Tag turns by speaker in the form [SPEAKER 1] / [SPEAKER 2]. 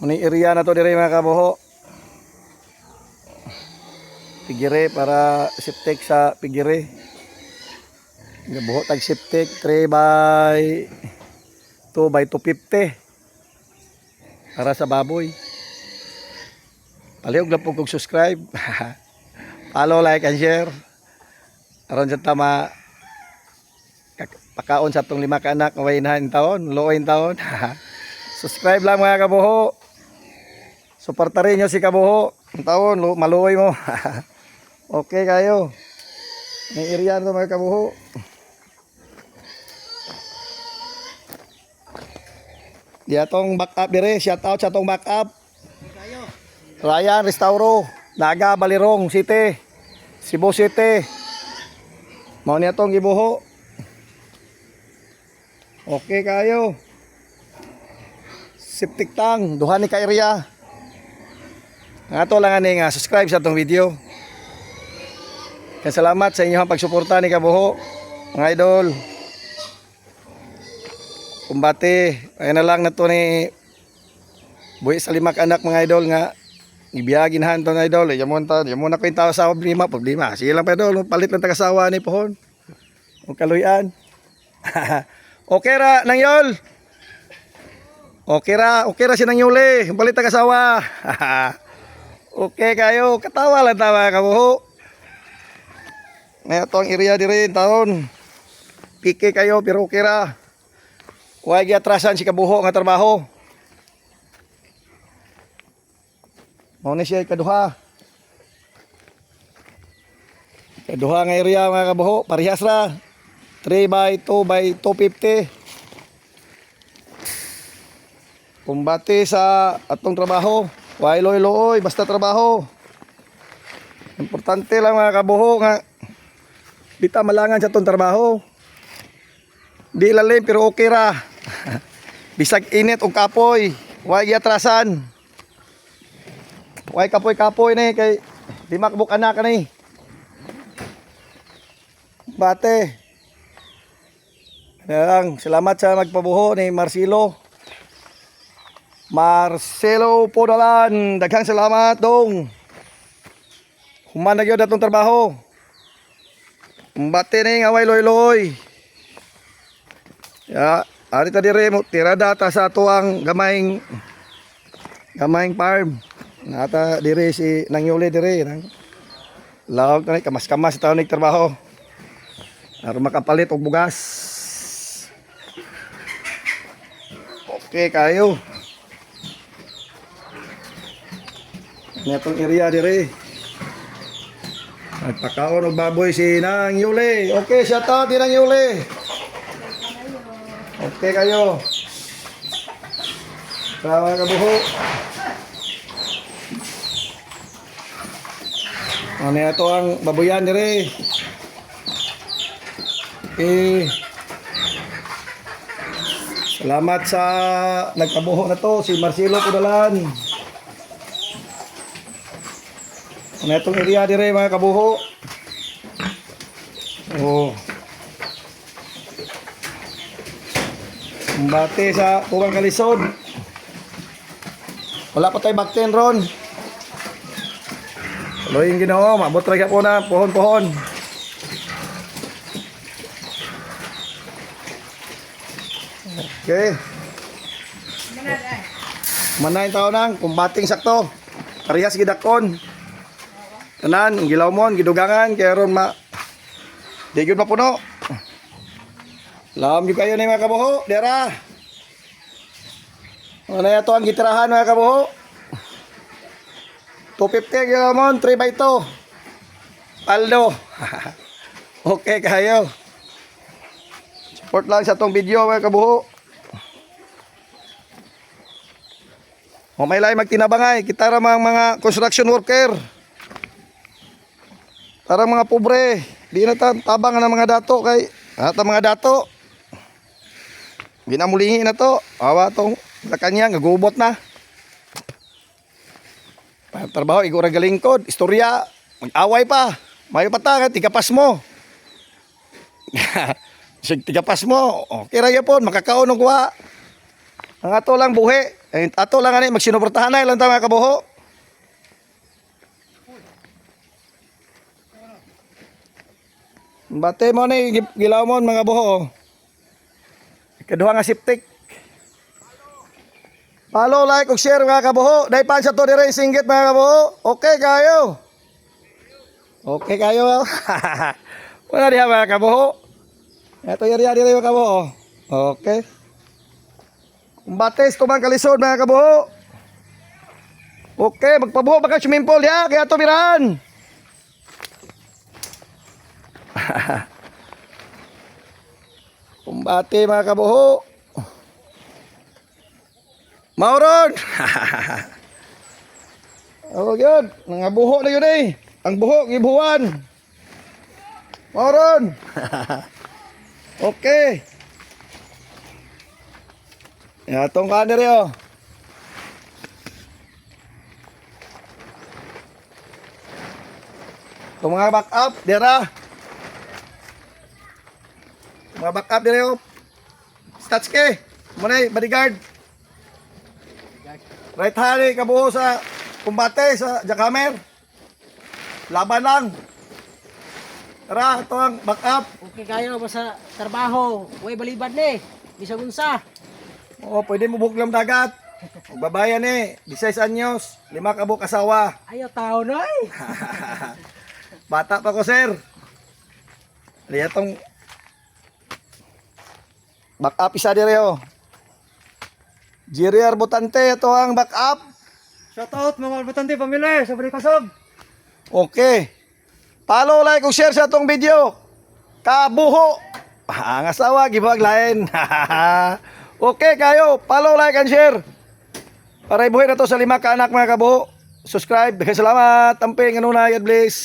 [SPEAKER 1] Muni area na to dire mga kabuho. Pigire para septic sa pigire. Gabuho tag septic 3 by 2 by 250 para sa baboy. Palihog lang po kung subscribe. Follow, like, and share. Aron sa tama pakaon sa itong 5 ka anak, wainahan taon, luoyin taon. Subscribe lang mga kabuho. Suporta rin nyo si kabuho. Taon, maluoy mo. Okay kayo. May area na mga kabuho. Di atong backup dire, shout out sa atong backup. Ryan Restauro, Naga Balirong City, Cebu City. Mao ni atong gibuho. Okay kayo. Septic tang, duha ni ka area. Ato lang ani nga subscribe sa atong video. Kaya salamat sa inyong pagsuporta ni kabuho, mga idol. Kumbate, ayun na lang na to ni buhi sa 5 anak mga idol nga ibiyagin han to mga idol. Yamon na ko yung tao sa problema. Sige lang pa idol, palit lang tagasawa ni pohon. O kaluyan. Okay ra nang yol. Okay ra si nang yuli, palit tagasawa. Okay kayo, katawa lang tawa kabuho. Ngayon to ang area dire taon. Pike kayo pero okay ra. Huwag giatrasan si kabuho nga trabaho. Mauna siya ikaduha. Ikaduha nga area mga kabuho. Parehas ra. 3 by 2 by 250. Kumbati sa atong trabaho. Huwag loy-loy. Basta trabaho. Importante lang mga kabuho nga bita malangan sa atong trabaho. Di lalim pero okay ra. Bisag init o kapoy, huwag iatrasan. Huwag kapoy-kapoy na kay di makbuk anak na bate. Lang, salamat sa magpabuho ni Marcelo Podalan. Daghang salamat dong. Human na gyud atong trabaho. Bate na yung away loy-loy. Ya, ari ta dire mo tira data sa ato ang gamayng farm. Nata dire si nang yuli dire nang lawag na kamas-kamas taon ning trabaho. Aron makapalit og bugas. Okay kayo. Netong area dire. Nagpakaon og baboy si nang yuli. Okay, shout out din nang yuli. Okay kayo. Salamat kabuho. Ano ito ang babuyan dire. Okay. Salamat sa nagkabuho na to si Marcelo Podalan. Ano itong area dire mga kabuho. Oh. Bate sa Tubang Kalisod. Wala pa tayo bakten ron. Loying Ginoo, mabot ra po na pohon-pohon. Okay. Manay taon nang kumbating sakto. Parehas gidakon. Tanan, gilawmon, gidugangan kay ron di gyud mapuno. Lam gyud kayo ni mga kabuho, dera. Ano ito ang gitirahan mga kabuho? 250 gilawmon, 3 by 2. Aldo. Okay kayo. Support lang sa tong video mga kabuho. O may lain magtinabangay, kita ra mga construction worker. Tara mga pobre, di na tabang ng mga dato kay mga dato. Ginamulingi na to. Awa tong lakanya gagubot na. Trabaho igura galingkod, istorya, mag-away pa. Mayo pa ta tigapas mo. Sig tigapas mo. Okay ra gyapon makakaon og wa. Ang ato lang buhi. Ato lang ani magsinuportahan na lang ta mga kabuho. Bate mo ni gilaw mo mga buho. Kaduha nga siptik. Follow, like, ug share mga kabuho. Dai pan sa to dire singgit mga kabuho. Okay kayo. Okay kayo. Wala diha mga kabuho. Ito yari dire mga kabuho. Okay. Bates tumang kalisod mga kabuho. Okay, magpabuho baka swimming pool ya, kaya to birahan. Kumbate mga kabuho. Mauron. Oh yun, mga buho na yun eh. Ang buho, gibuhan. Mauron. Okay. Itong kanere oh. Itong mga back up, dira. Mga back up dira oh. Statske, muna bodyguard. Right hand kabuho sa kumbate sa jackhammer. Laban lang. Tara, ito ang back up.
[SPEAKER 2] Okay kayo basta trabaho. Uy balibad ni. Bisag unsa.
[SPEAKER 1] Oo, pwede mo buklam dagat. Magbabayan eh, 16 anyos, 5 kabuk asawa.
[SPEAKER 2] Ayaw tao noy.
[SPEAKER 1] Bata pa ko, sir. Lihat tong back up isa dire oh. Jiriar Botante, ito ang back up.
[SPEAKER 2] Shout out mga butante pamilya sa Kasog.
[SPEAKER 1] Okay. Follow, like, ug share sa itong video. Kabuho. Ang asawa, gibag lain. Okay kayo. Follow, like, and share. Para ibuhin na to sa 5 ka anak mga kabuho. Subscribe. Salamat. Tamping. Ano na. God bless.